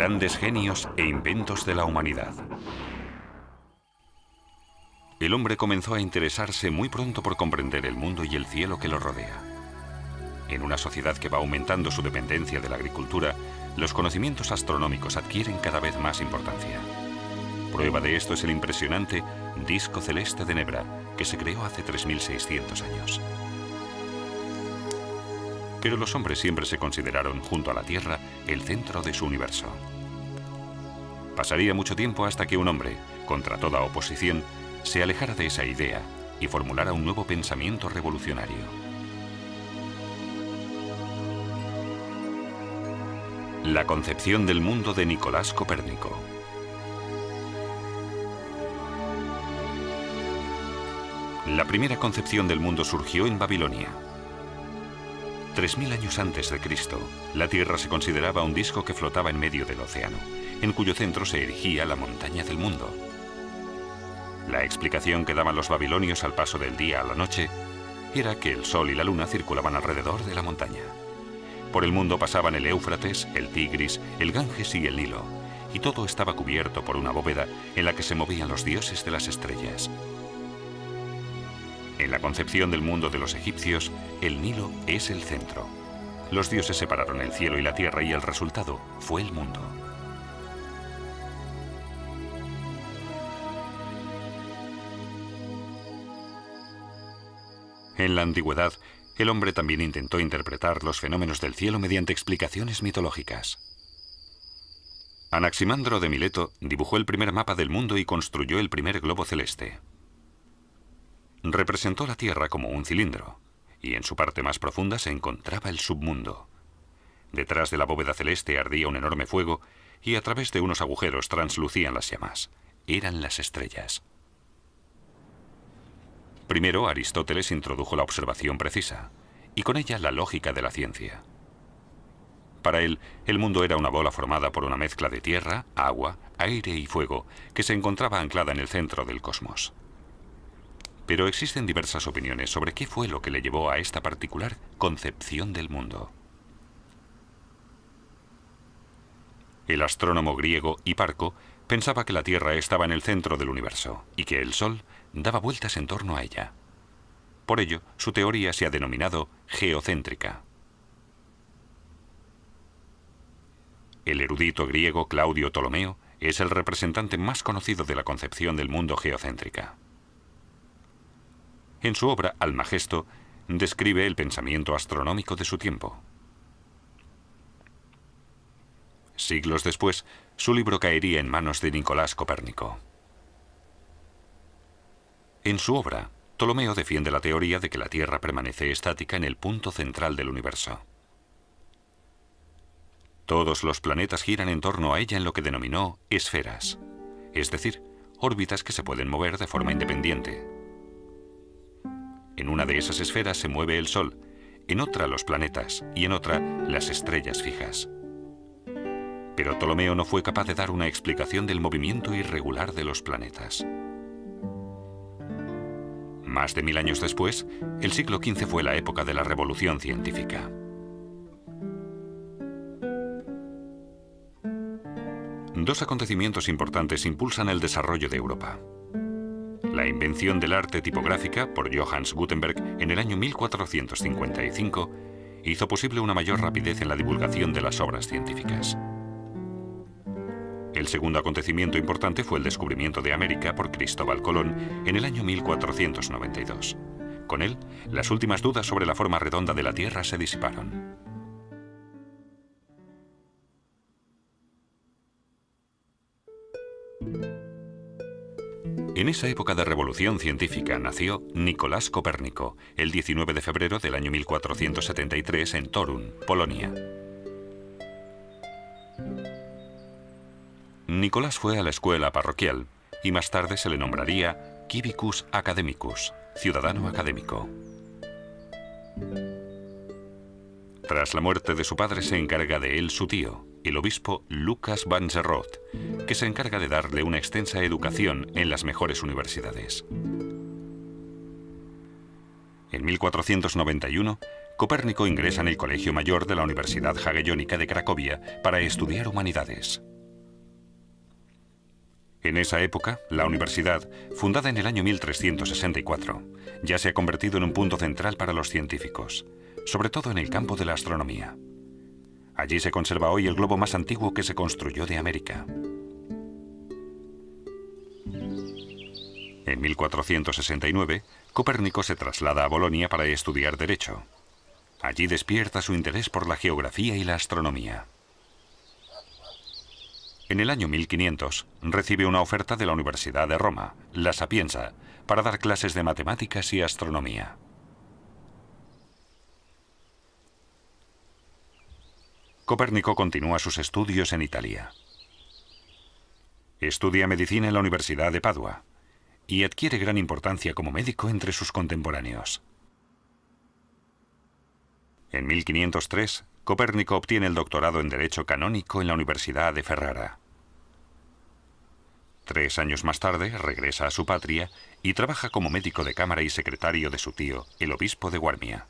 Grandes genios e inventos de la humanidad. El hombre comenzó a interesarse muy pronto por comprender el mundo y el cielo que lo rodea. En una sociedad que va aumentando su dependencia de la agricultura, los conocimientos astronómicos adquieren cada vez más importancia. Prueba de esto es el impresionante disco celeste de Nebra, que se creó hace 3600 años. Pero los hombres siempre se consideraron, junto a la Tierra, el centro de su universo. Pasaría mucho tiempo hasta que un hombre, contra toda oposición, se alejara de esa idea y formulara un nuevo pensamiento revolucionario. La concepción del mundo de Nicolás Copérnico. La primera concepción del mundo surgió en Babilonia. 3000 años antes de Cristo, la Tierra se consideraba un disco que flotaba en medio del océano, en cuyo centro se erigía la montaña del mundo. La explicación que daban los babilonios al paso del día a la noche era que el sol y la luna circulaban alrededor de la montaña. Por el mundo pasaban el Éufrates, el Tigris, el Ganges y el Nilo, y todo estaba cubierto por una bóveda en la que se movían los dioses de las estrellas. En la concepción del mundo de los egipcios, el Nilo es el centro. Los dioses separaron el cielo y la tierra y el resultado fue el mundo. En la antigüedad, el hombre también intentó interpretar los fenómenos del cielo mediante explicaciones mitológicas. Anaximandro de Mileto dibujó el primer mapa del mundo y construyó el primer globo celeste. Representó la Tierra como un cilindro, y en su parte más profunda se encontraba el submundo. Detrás de la bóveda celeste ardía un enorme fuego, y a través de unos agujeros translucían las llamas. Eran las estrellas. Primero, Aristóteles introdujo la observación precisa, y con ella la lógica de la ciencia. Para él, el mundo era una bola formada por una mezcla de tierra, agua, aire y fuego, que se encontraba anclada en el centro del cosmos. Pero existen diversas opiniones sobre qué fue lo que le llevó a esta particular concepción del mundo. El astrónomo griego Hiparco pensaba que la Tierra estaba en el centro del universo y que el Sol daba vueltas en torno a ella. Por ello, su teoría se ha denominado geocéntrica. El erudito griego Claudio Ptolomeo es el representante más conocido de la concepción del mundo geocéntrica. En su obra Almagesto describe el pensamiento astronómico de su tiempo. Siglos después, su libro caería en manos de Nicolás Copérnico. En su obra, Ptolomeo defiende la teoría de que la Tierra permanece estática en el punto central del universo. Todos los planetas giran en torno a ella en lo que denominó esferas, es decir, órbitas que se pueden mover de forma independiente. En una de esas esferas se mueve el Sol, en otra los planetas y en otra las estrellas fijas. Pero Ptolomeo no fue capaz de dar una explicación del movimiento irregular de los planetas. Más de 1000 años después, el siglo XV fue la época de la revolución científica. Dos acontecimientos importantes impulsan el desarrollo de Europa. La invención del arte tipográfica por Johannes Gutenberg en el año 1455 hizo posible una mayor rapidez en la divulgación de las obras científicas. El segundo acontecimiento importante fue el descubrimiento de América por Cristóbal Colón en el año 1492. Con él, las últimas dudas sobre la forma redonda de la Tierra se disiparon. En esa época de revolución científica nació Nicolás Copérnico, el 19 de febrero del año 1473 en Torun, Polonia. Nicolás fue a la escuela parroquial y más tarde se le nombraría Civicus Academicus, ciudadano académico. Tras la muerte de su padre se encarga de él su tío, el obispo Lucas van der Rohe, que se encarga de darle una extensa educación en las mejores universidades. En 1491, Copérnico ingresa en el Colegio Mayor de la Universidad Jagellónica de Cracovia para estudiar humanidades. En esa época, la universidad, fundada en el año 1364, ya se ha convertido en un punto central para los científicos, sobre todo en el campo de la astronomía. Allí se conserva hoy el globo más antiguo que se construyó de América. En 1469, Copérnico se traslada a Bolonia para estudiar Derecho. Allí despierta su interés por la geografía y la astronomía. En el año 1500, recibe una oferta de la Universidad de Roma, La Sapienza, para dar clases de matemáticas y astronomía. Copérnico continúa sus estudios en Italia. Estudia medicina en la Universidad de Padua y adquiere gran importancia como médico entre sus contemporáneos. En 1503, Copérnico obtiene el doctorado en Derecho Canónico en la Universidad de Ferrara. 3 años más tarde regresa a su patria y trabaja como médico de cámara y secretario de su tío, el obispo de Guarmia.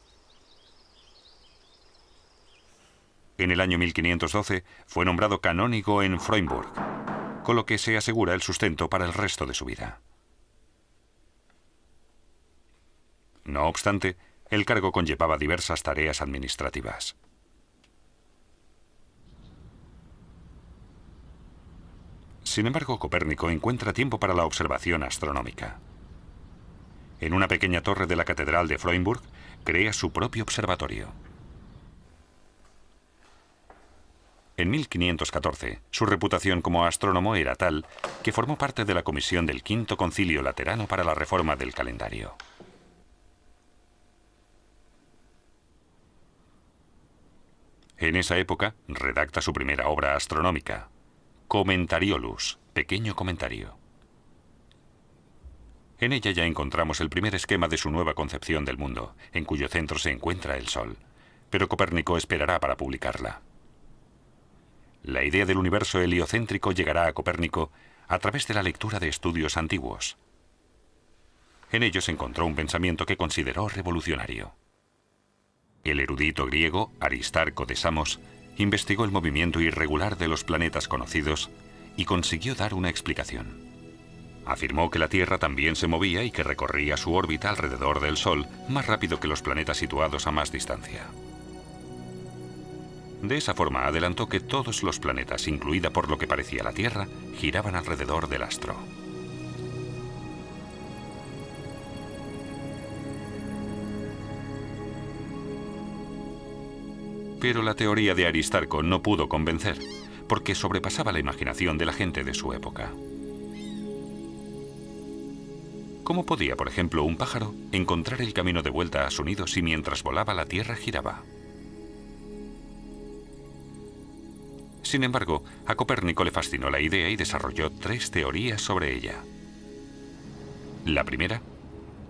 En el año 1512 fue nombrado canónigo en Freudenburg, con lo que se asegura el sustento para el resto de su vida. No obstante, el cargo conllevaba diversas tareas administrativas. Sin embargo, Copérnico encuentra tiempo para la observación astronómica. En una pequeña torre de la Catedral de Freudenburg, crea su propio observatorio. En 1514, su reputación como astrónomo era tal que formó parte de la comisión del Quinto Concilio Laterano para la reforma del calendario. En esa época, redacta su primera obra astronómica, Commentariolus, pequeño comentario. En ella ya encontramos el primer esquema de su nueva concepción del mundo, en cuyo centro se encuentra el Sol, pero Copérnico esperará para publicarla. La idea del universo heliocéntrico llegará a Copérnico a través de la lectura de estudios antiguos. En ellos encontró un pensamiento que consideró revolucionario. El erudito griego Aristarco de Samos investigó el movimiento irregular de los planetas conocidos y consiguió dar una explicación. Afirmó que la Tierra también se movía y que recorría su órbita alrededor del Sol más rápido que los planetas situados a más distancia. De esa forma adelantó que todos los planetas, incluida por lo que parecía la Tierra, giraban alrededor del astro. Pero la teoría de Aristarco no pudo convencer, porque sobrepasaba la imaginación de la gente de su época. ¿Cómo podía, por ejemplo, un pájaro encontrar el camino de vuelta a su nido si mientras volaba la Tierra giraba? Sin embargo, a Copérnico le fascinó la idea y desarrolló 3 teorías sobre ella. La primera,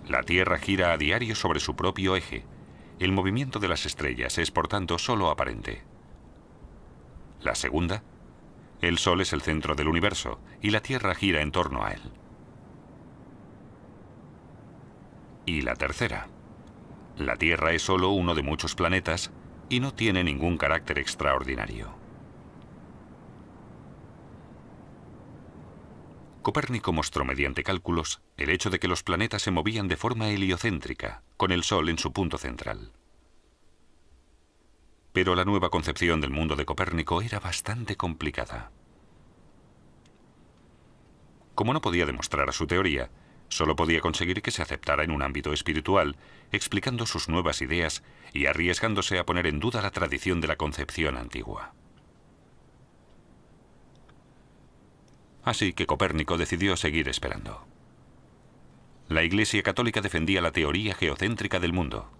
la Tierra gira a diario sobre su propio eje. El movimiento de las estrellas es, por tanto, solo aparente. La segunda, el Sol es el centro del universo y la Tierra gira en torno a él. Y la tercera, la Tierra es solo uno de muchos planetas y no tiene ningún carácter extraordinario. Copérnico mostró mediante cálculos el hecho de que los planetas se movían de forma heliocéntrica, con el Sol en su punto central. Pero la nueva concepción del mundo de Copérnico era bastante complicada. Como no podía demostrar su teoría, solo podía conseguir que se aceptara en un ámbito espiritual, explicando sus nuevas ideas y arriesgándose a poner en duda la tradición de la concepción antigua. Así que Copérnico decidió seguir esperando. La Iglesia Católica defendía la teoría geocéntrica del mundo.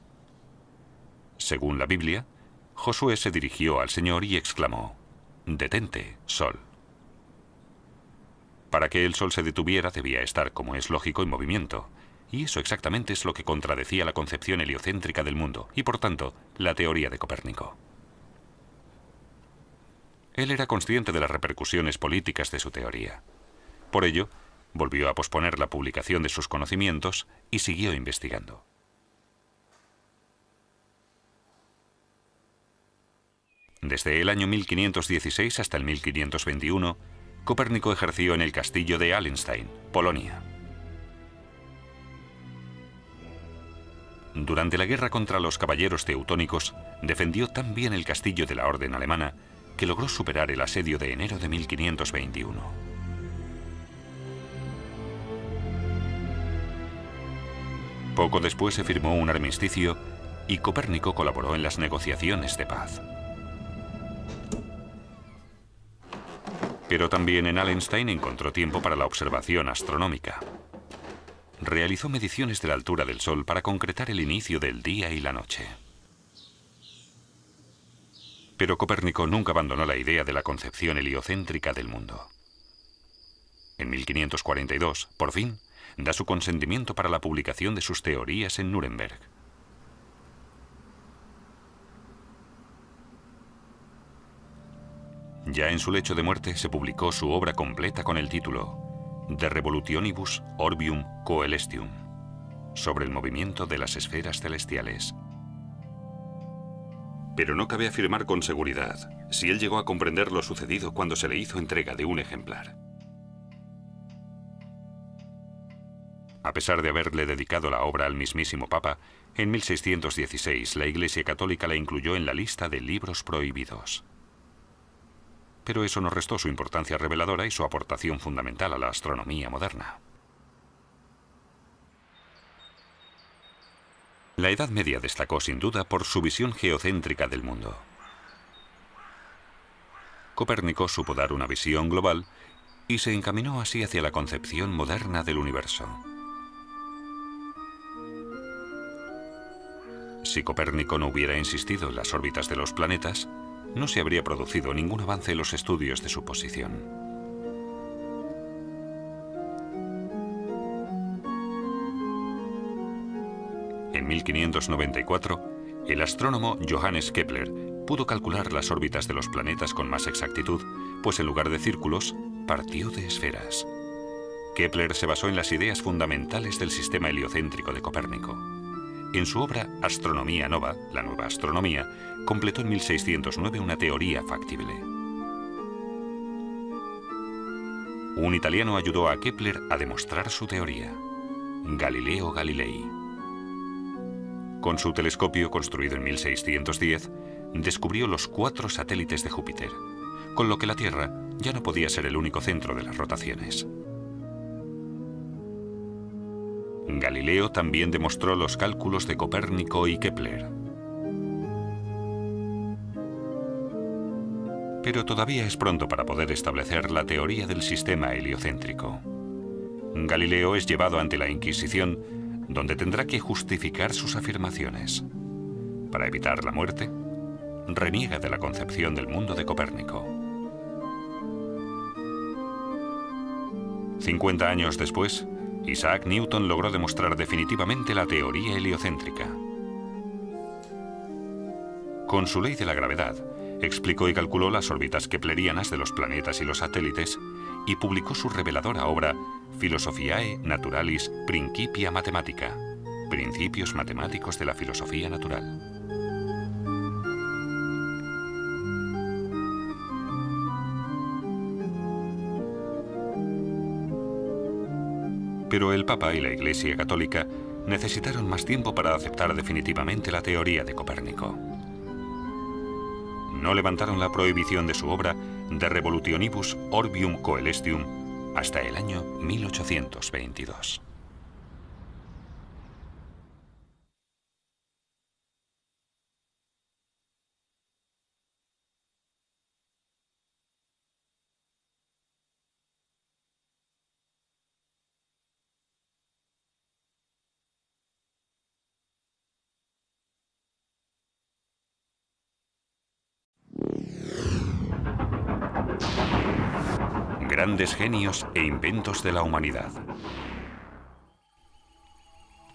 Según la Biblia, Josué se dirigió al Señor y exclamó: «Detente, Sol». Para que el Sol se detuviera debía estar, como es lógico, en movimiento, y eso exactamente es lo que contradecía la concepción heliocéntrica del mundo y, por tanto, la teoría de Copérnico. Él era consciente de las repercusiones políticas de su teoría. Por ello, volvió a posponer la publicación de sus conocimientos y siguió investigando. Desde el año 1516 hasta el 1521, Copérnico ejerció en el castillo de Allenstein, Polonia. Durante la guerra contra los caballeros teutónicos, defendió tan bien el castillo de la Orden Alemana que logró superar el asedio de enero de 1521. Poco después se firmó un armisticio y Copérnico colaboró en las negociaciones de paz. Pero también en Allenstein encontró tiempo para la observación astronómica. Realizó mediciones de la altura del Sol para concretar el inicio del día y la noche. Pero Copérnico nunca abandonó la idea de la concepción heliocéntrica del mundo. En 1542, por fin, da su consentimiento para la publicación de sus teorías en Nuremberg. Ya en su lecho de muerte se publicó su obra completa con el título De Revolutionibus Orbium Coelestium, sobre el movimiento de las esferas celestiales. Pero no cabe afirmar con seguridad si él llegó a comprender lo sucedido cuando se le hizo entrega de un ejemplar. A pesar de haberle dedicado la obra al mismísimo Papa, en 1616 la Iglesia Católica la incluyó en la lista de libros prohibidos. Pero eso no restó su importancia reveladora y su aportación fundamental a la astronomía moderna. La Edad Media destacó sin duda por su visión geocéntrica del mundo. Copérnico supo dar una visión global y se encaminó así hacia la concepción moderna del universo. Si Copérnico no hubiera insistido en las órbitas de los planetas, no se habría producido ningún avance en los estudios de su posición. En 1594, el astrónomo Johannes Kepler pudo calcular las órbitas de los planetas con más exactitud, pues en lugar de círculos, partió de esferas. Kepler se basó en las ideas fundamentales del sistema heliocéntrico de Copérnico. En su obra Astronomia Nova, la nueva astronomía, completó en 1609 una teoría factible. Un italiano ayudó a Kepler a demostrar su teoría, Galileo Galilei. Con su telescopio, construido en 1610, descubrió los 4 satélites de Júpiter, con lo que la Tierra ya no podía ser el único centro de las rotaciones. Galileo también demostró los cálculos de Copérnico y Kepler. Pero todavía es pronto para poder establecer la teoría del sistema heliocéntrico. Galileo es llevado ante la Inquisición, donde tendrá que justificar sus afirmaciones. Para evitar la muerte, reniega de la concepción del mundo de Copérnico. 50 años después, Isaac Newton logró demostrar definitivamente la teoría heliocéntrica. Con su ley de la gravedad, explicó y calculó las órbitas keplerianas de los planetas y los satélites y publicó su reveladora obra Philosophiae Naturalis Principia Mathematica, Principios Matemáticos de la Filosofía Natural. Pero el Papa y la Iglesia Católica necesitaron más tiempo para aceptar definitivamente la teoría de Copérnico. No levantaron la prohibición de su obra De Revolutionibus Orbium Coelestium hasta el año 1822. Grandes genios e inventos de la humanidad.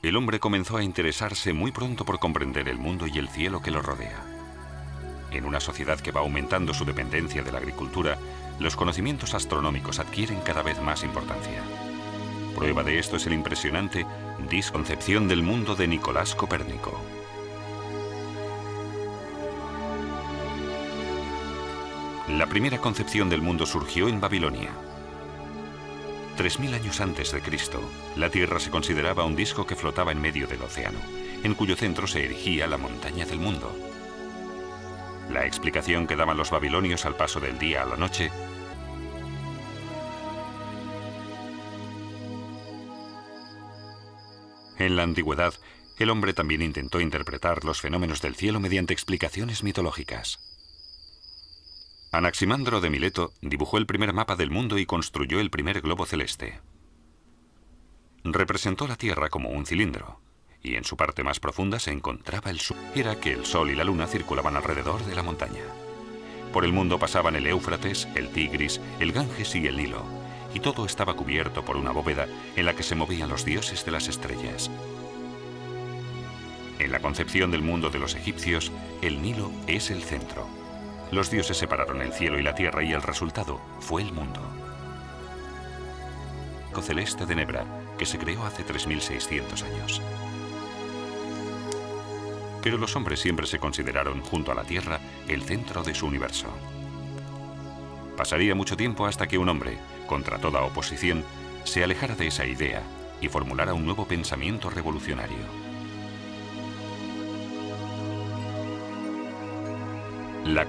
El hombre comenzó a interesarse muy pronto por comprender el mundo y el cielo que lo rodea. En una sociedad que va aumentando su dependencia de la agricultura, los conocimientos astronómicos adquieren cada vez más importancia. Prueba de esto es el impresionante Concepción del mundo de Nicolás La primera concepción del mundo surgió en Babilonia. 3000 años antes de Cristo, la Tierra se consideraba un disco que flotaba en medio del océano, en cuyo centro se erigía la montaña del mundo. La explicación que daban los babilonios al paso del día a la noche en la antigüedad, el hombre también intentó interpretar los fenómenos del cielo mediante explicaciones mitológicas. Anaximandro de Mileto dibujó el primer mapa del mundo y construyó el primer globo celeste. Representó la Tierra como un cilindro, y en su parte más profunda se encontraba el Sol. Era que el Sol y la Luna circulaban alrededor de la montaña. Por el mundo pasaban el Éufrates, el Tigris, el Ganges y el Nilo, y todo estaba cubierto por una bóveda en la que se movían los dioses de las estrellas. En la concepción del mundo de los egipcios, el Nilo es el centro. Los dioses separaron el cielo y la tierra y el resultado fue el mundo. El celeste de Nebra, que se creó hace 3600 años. Pero los hombres siempre se consideraron, junto a la Tierra, el centro de su universo. Pasaría mucho tiempo hasta que un hombre, contra toda oposición, se alejara de esa idea y formulara un nuevo pensamiento revolucionario. La